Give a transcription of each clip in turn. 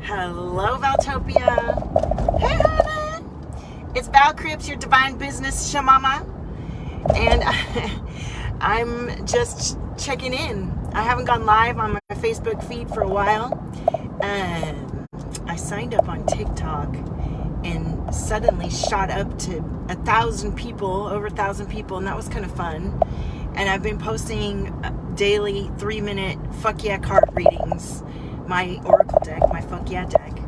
Hello, Valtopia. Hey, honey. It's Val Cripps, your divine business shamama. And I'm just checking in. I haven't gone live on my Facebook feed for a while. I signed up on TikTok and suddenly shot up to 1,000 people, over 1,000 people, and that was kind of fun. And I've been posting daily 3-minute fuck yeah card readings, my oracle deck, my fuck yeah deck,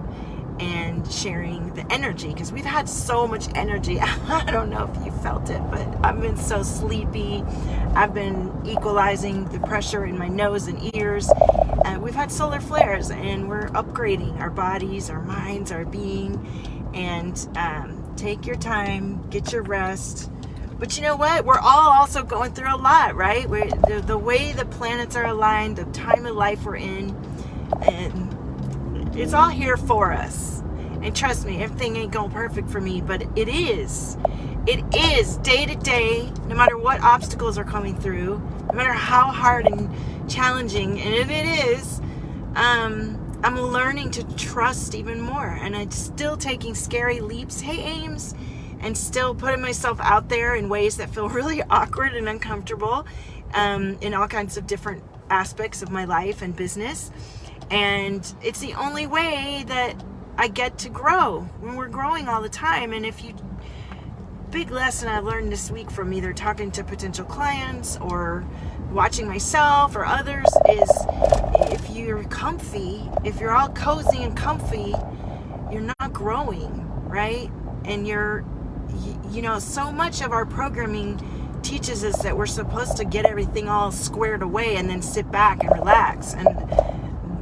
and sharing the energy, because we've had so much energy. I don't know if you felt it, but I've been so sleepy. I've been equalizing the pressure in my nose and ears. We've had solar flares, and we're upgrading our bodies, our minds, our being. And take your time, get your rest. But you know what? We're all also going through a lot, right? The way the planets are aligned, the time of life we're in, and it's all here for us. And trust me, everything ain't going perfect for me, but it is. It is day to day, no matter what obstacles are coming through, no matter how hard and challenging, and if it is, I'm learning to trust even more. And I'm still taking scary leaps, hey Ames, and still putting myself out there in ways that feel really awkward and uncomfortable in all kinds of different aspects of my life and business. And it's the only way that I get to grow, when we're growing all the time. And big lesson I learned this week from either talking to potential clients or watching myself or others is, if you're comfy, if you're all cozy and comfy, you're not growing, right? And so much of our programming teaches us that we're supposed to get everything all squared away and then sit back and relax. And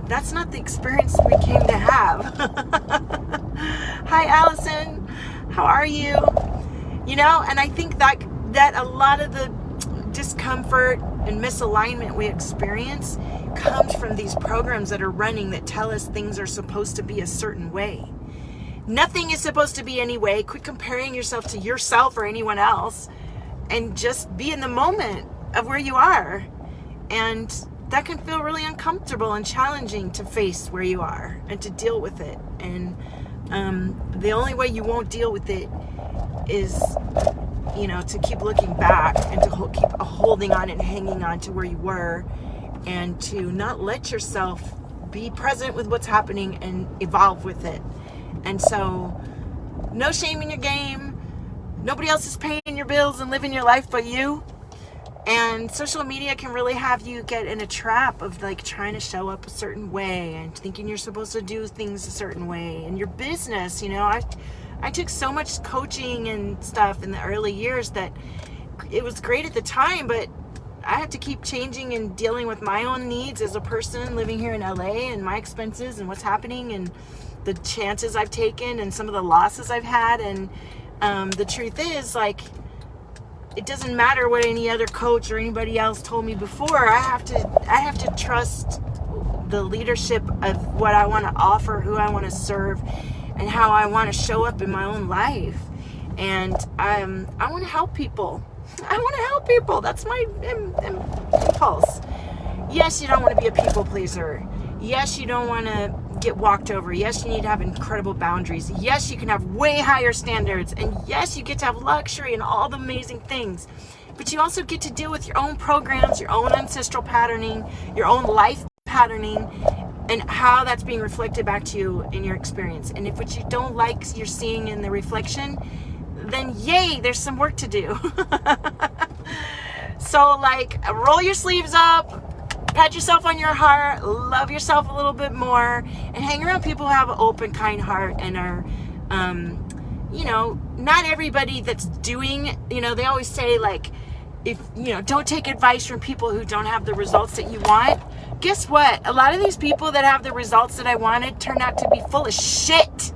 that's not the experience we came to have. Hi, Allison. How are you? And I think that a lot of the discomfort and misalignment we experience comes from these programs that are running that tell us things are supposed to be a certain way. Nothing is supposed to be any way. Quit comparing yourself to yourself or anyone else, and just be in the moment of where you are. And that can feel really uncomfortable and challenging to face where you are and to deal with it. And the only way you won't deal with it is, to keep looking back and to keep holding on and hanging on to where you were, and to not let yourself be present with what's happening and evolve with it. And so, no shame in your game. Nobody else is paying your bills and living your life but you. And social media can really have you get in a trap of trying to show up a certain way and thinking you're supposed to do things a certain way. And your business, I took so much coaching and stuff in the early years that it was great at the time, but I had to keep changing and dealing with my own needs as a person living here in LA, and my expenses and what's happening and the chances I've taken and some of the losses I've had. And the truth is, it doesn't matter what any other coach or anybody else told me before. I have to trust the leadership of what I want to offer, who I want to serve, and how I want to show up in my own life. And I want to help people. I want to help people. That's my impulse. Yes, you don't want to be a people pleaser. Yes, you don't want to get walked over. Yes, you need to have incredible boundaries. Yes, you can have way higher standards. And yes, you get to have luxury and all the amazing things. But you also get to deal with your own programs, your own ancestral patterning, your own life patterning, and how that's being reflected back to you in your experience. And if what you don't like you're seeing in the reflection, then yay, there's some work to do. So roll your sleeves up, pat yourself on your heart, love yourself a little bit more, and hang around people who have an open, kind heart and are, not everybody that's doing, they always say don't take advice from people who don't have the results that you want. Guess what? A lot of these people that have the results that I wanted turned out to be full of shit.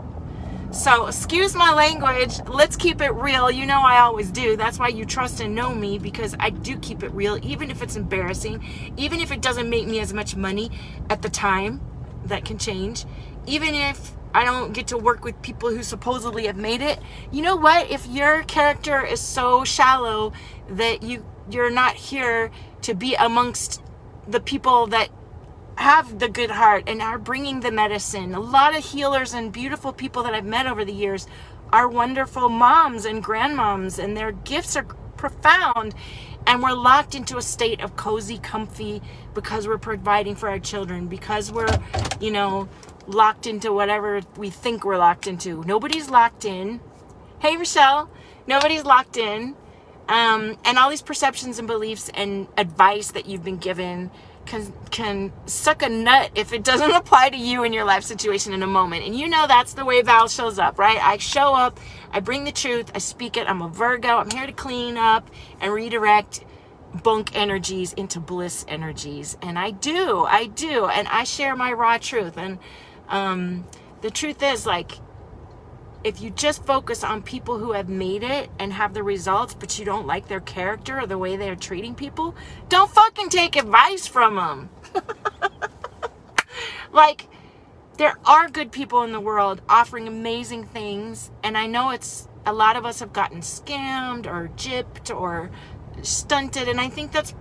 So, excuse my language. Let's keep it real. I always do. That's why you trust and know me, because I do keep it real, even if it's embarrassing, even if it doesn't make me as much money at the time. That can change. Even if I don't get to work with people who supposedly have made it. You know what? If your character is so shallow that you're not here to be amongst the people that have the good heart and are bringing the medicine. A lot of healers and beautiful people that I've met over the years are wonderful moms and grandmoms, and their gifts are profound, and we're locked into a state of cozy, comfy, because we're providing for our children, because we're, locked into whatever we think we're locked into. Nobody's locked in. Hey, Rochelle. Nobody's locked in. And all these perceptions and beliefs and advice that you've been given can suck a nut if it doesn't apply to you in your life situation in a moment. And that's the way Val shows up, right? I show up, I bring the truth, I speak it. I'm a Virgo. I'm here to clean up and redirect bunk energies into bliss energies. And I do. And I share my raw truth. And the truth is, if you just focus on people who have made it and have the results, but you don't like their character or the way they're treating people, don't fucking take advice from them. There are good people in the world offering amazing things. And I know a lot of us have gotten scammed or gypped or stunted. And I think that's,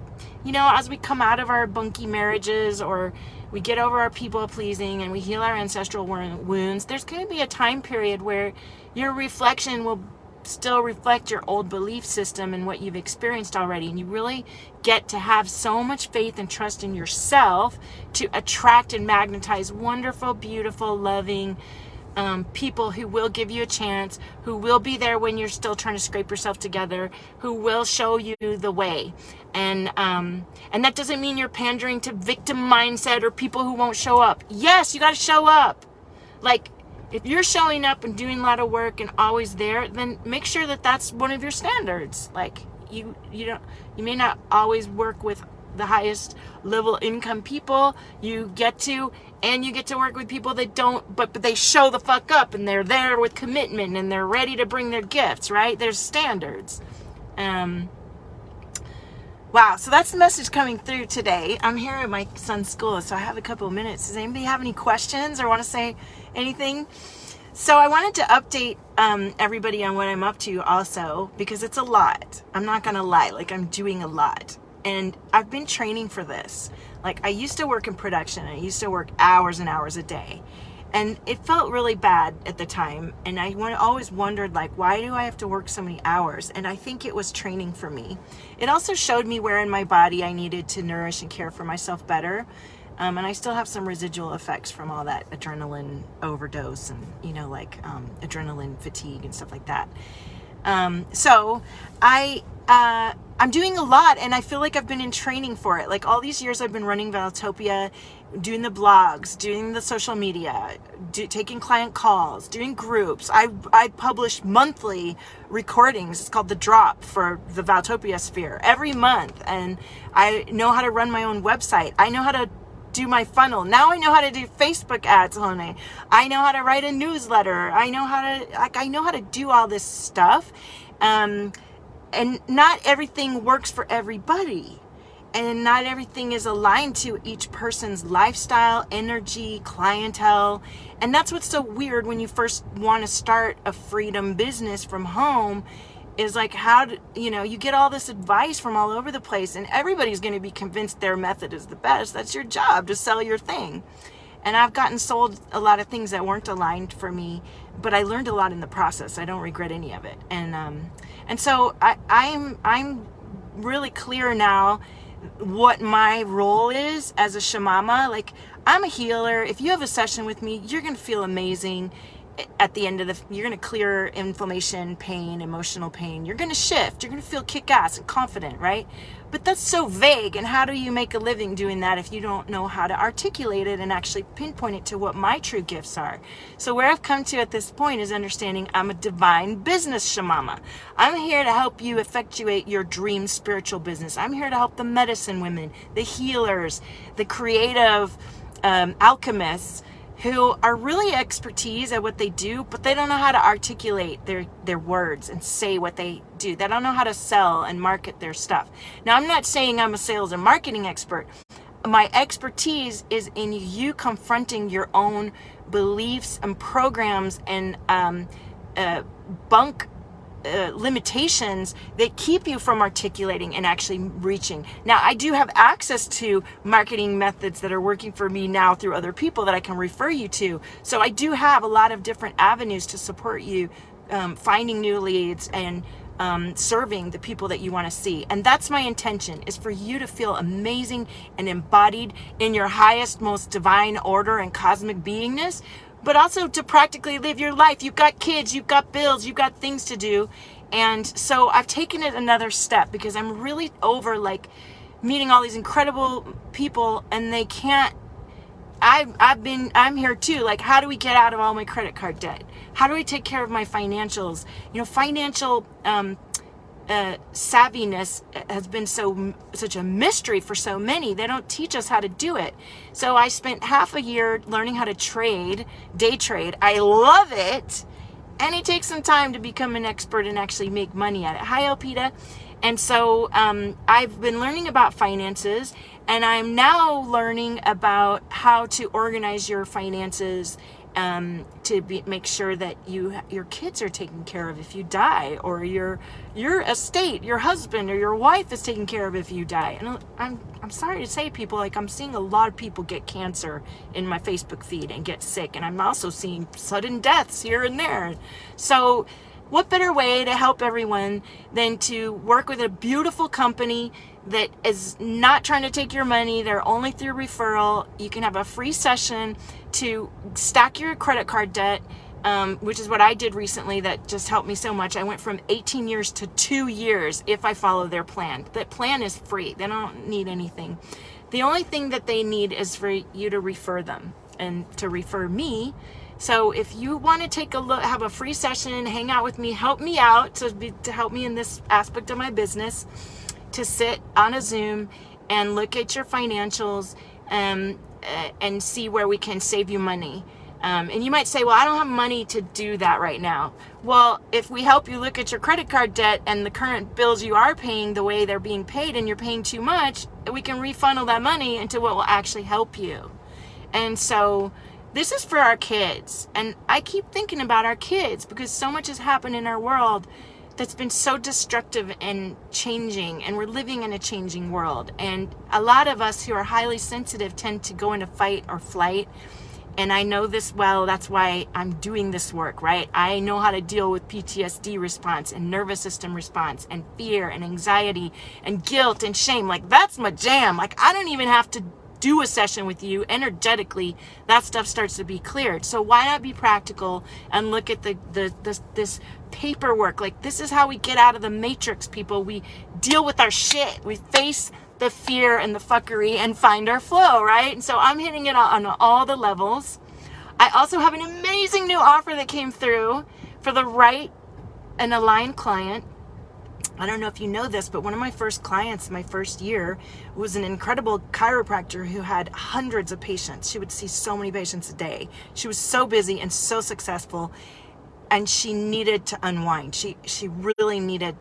as we come out of our bunky marriages, or we get over our people pleasing and we heal our ancestral wounds, there's going to be a time period where your reflection will still reflect your old belief system and what you've experienced already. And you really get to have so much faith and trust in yourself to attract and magnetize wonderful, beautiful, loving people who will give you a chance, who will be there when you're still trying to scrape yourself together, who will show you the way. And that doesn't mean you're pandering to victim mindset or people who won't show up. Yes, you got to show up. If you're showing up and doing a lot of work and always there, then make sure that that's one of your standards. You may not always work with the highest level income people. You get to work with people that don't, but they show the fuck up, and they're there with commitment, and they're ready to bring their gifts, right? There's standards. Wow, so that's the message coming through today. I'm here at my son's school, so I have a couple of minutes. Does anybody have any questions or want to say anything? So I wanted to update everybody on what I'm up to also, because it's a lot. I'm not going to lie, I'm doing a lot. And I've been training for this. I used to work in production. I used to work hours and hours a day. And it felt really bad at the time. And I always wondered, why do I have to work so many hours? And I think it was training for me. It also showed me where in my body I needed to nourish and care for myself better. And I still have some residual effects from all that adrenaline overdose and, adrenaline fatigue and stuff like that. So I'm doing a lot, and I feel like I've been in training for it. All these years I've been running Valtopia, doing the blogs, doing the social media, taking client calls, doing groups. I publish monthly recordings. It's called The Drop for the Valtopia sphere every month. And I know how to run my own website. I know how to do my funnel. Now I know how to do Facebook ads, honey. I know how to write a newsletter. I know how to do all this stuff. And not everything works for everybody. And not everything is aligned to each person's lifestyle, energy, clientele. And that's what's so weird when you first want to start a freedom business from home, is you get all this advice from all over the place, and everybody's going to be convinced their method is the best. That's your job, to sell your thing. And I've gotten sold a lot of things that weren't aligned for me, but I learned a lot in the process. I don't regret any of it. And so I'm really clear now what my role is as a shamama. I'm a healer. If you have a session with me, you're going to feel amazing. At the end of you're going to clear inflammation, pain, emotional pain. You're going to shift. You're going to feel kick-ass and confident, right? But that's so vague. And how do you make a living doing that if you don't know how to articulate it and actually pinpoint it to what my true gifts are? So where I've come to at this point is understanding I'm a divine business shamama. I'm here to help you effectuate your dream spiritual business. I'm here to help the medicine women, the healers, the creative alchemists, who are really expertise at what they do, but they don't know how to articulate their words and say what they do. They don't know how to sell and market their stuff. Now, I'm not saying I'm a sales and marketing expert. My expertise is in you confronting your own beliefs and programs and bunk limitations that keep you from articulating and actually reaching. Now, I do have access to marketing methods that are working for me now through other people that I can refer you to. So I do have a lot of different avenues to support you finding new leads and serving the people that you want to see. And that's my intention, is for you to feel amazing and embodied in your highest, most divine order and cosmic beingness, but also to practically live your life. You've got kids, you've got bills, you've got things to do. And so I've taken it another step because I'm really over like meeting all these incredible people and they can't. I'm here too. Like, how do we get out of all my credit card debt? How do I take care of my financials? You know, financial savviness has been such a mystery for so many. They don't teach us how to do it. So I spent half a year learning how to trade, day trade. I love it. And it takes some time to become an expert and actually make money at it. Hi, Elpida. And so I've been learning about finances, and I'm now learning about how to organize your finances to make sure that your kids are taken care of if you die, or your estate, your husband or your wife is taken care of if you die. And I'm sorry to say, people, like, I'm seeing a lot of people get cancer in my Facebook feed and get sick, and I'm also seeing sudden deaths here and there. So what better way to help everyone than to work with a beautiful company that is not trying to take your money? They're only through referral. You can have a free session to stack your credit card debt, which is what I did recently. That just helped me so much. I went from 18 years to 2 years if I follow their plan. That plan is free. They don't need anything. The only thing that they need is for you to refer them and to refer me. So if you want to take a look, have a free session, hang out with me, help me out to help me in this aspect of my business, to sit on a Zoom and look at your financials and see where we can save you money. And you might say, well, I don't have money to do that right now. Well, if we help you look at your credit card debt and the current bills you are paying the way they're being paid and you're paying too much, we can refunnel that money into what will actually help you. And so this is for our kids. And I keep thinking about our kids because so much has happened in our world that's been so destructive and changing, and we're living in a changing world. And a lot of us who are highly sensitive tend to go into fight or flight. And I know this well, that's why I'm doing this work, right? I know how to deal with PTSD response and nervous system response and fear and anxiety and guilt and shame. Like, that's my jam. Like, I don't even have to do a session with you. Energetically, that stuff starts to be cleared. So why not be practical and look at this paperwork? Like, this is how we get out of the matrix, people. We deal with our shit. We face the fear and the fuckery and find our flow, right? And so I'm hitting it on all the levels. I also have an amazing new offer that came through for the right and aligned client. I don't know if you know this, but one of my first clients, my first year, was an incredible chiropractor who had hundreds of patients. She would see so many patients a day. She was so busy and so successful, and she needed to unwind. She really needed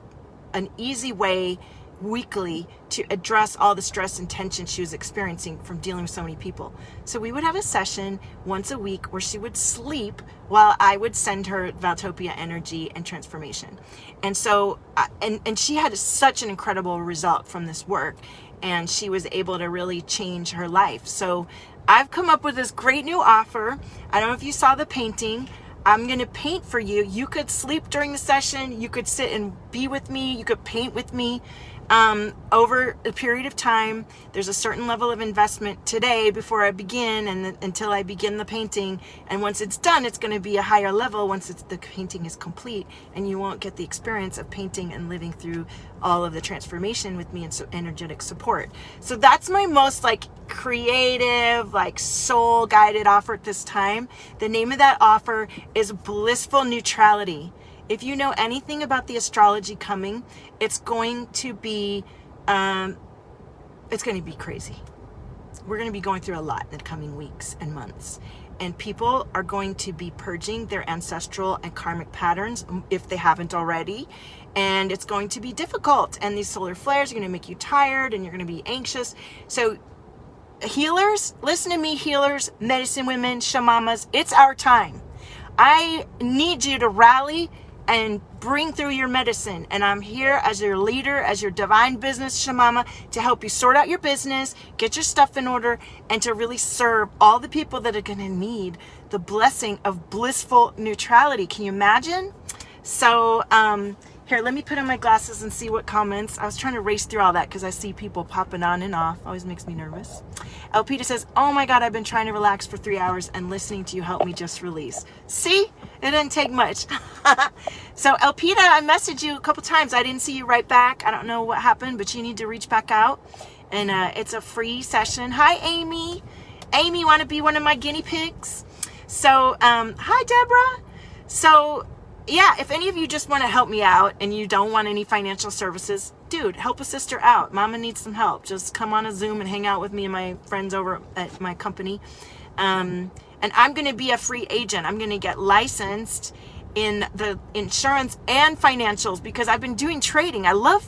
an easy way weekly to address all the stress and tension she was experiencing from dealing with so many people. So we would have a session once a week where she would sleep while I would send her Valtopia energy and transformation. And so and she had such an incredible result from this work, and she was able to really change her life. So I've come up with this great new offer. I don't know if you saw the painting. I'm going to paint for you. You could sleep during the session. You could sit and be with me. You could paint with me. Over a period of time. There's a certain level of investment today before I begin and until I begin the painting. And once it's done, it's going to be a higher level once the painting is complete, and you won't get the experience of painting and living through all of the transformation with me and so energetic support. So that's my most creative, soul guided offer at this time. The name of that offer is Blissful Neutrality. If you know anything about the astrology coming, it's going to be crazy. We're going to be going through a lot in the coming weeks and months. And people are going to be purging their ancestral and karmic patterns if they haven't already. And it's going to be difficult. And these solar flares are going to make you tired, and you're going to be anxious. So healers, listen to me, healers, medicine women, shamamas, it's our time. I need you to rally and bring through your medicine. And I'm here as your leader, as your divine business shamama, to help you sort out your business, get your stuff in order, and to really serve all the people that are going to need the blessing of blissful neutrality. Can you imagine? So, here, let me put on my glasses and see what comments. I was trying to race through all that because I see people popping on and off. Always makes me nervous. Elpida says, oh my God, I've been trying to relax for 3 hours and listening to you help me just release. See? It didn't take much. So Elpida, I messaged you a couple times. I didn't see you right back. I don't know what happened, but you need to reach back out. And it's a free session. Hi, Amy. Amy, want to be one of my guinea pigs? So, hi, Deborah. So, yeah, if any of you just want to help me out and you don't want any financial services, dude, help a sister out. Mama needs some help. Just come on a Zoom and hang out with me and my friends over at my company. And I'm going to be a free agent. I'm going to get licensed in the insurance and financials because I've been doing trading. I love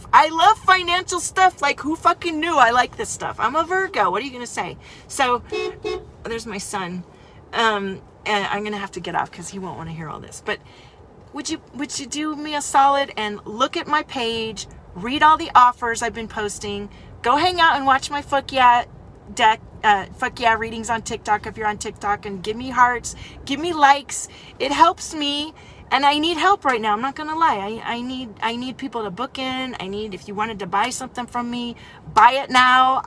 financial stuff. Like, who fucking knew I like this stuff? I'm a Virgo. What are you going to say? So there's my son. And I'm going to have to get off because he won't want to hear all this. But would you do me a solid and look at my page, read all the offers I've been posting, go hang out and watch my fuck yeah readings on TikTok if you're on TikTok, and give me hearts, give me likes. It helps me, and I need help right now. I'm not gonna lie. I need people to book in. If you wanted to buy something from me, buy it now.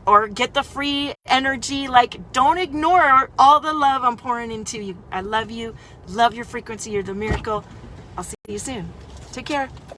Or get the free energy. Like, don't ignore all the love I'm pouring into you. I love you. Love your frequency. You're the miracle. I'll see you soon. Take care.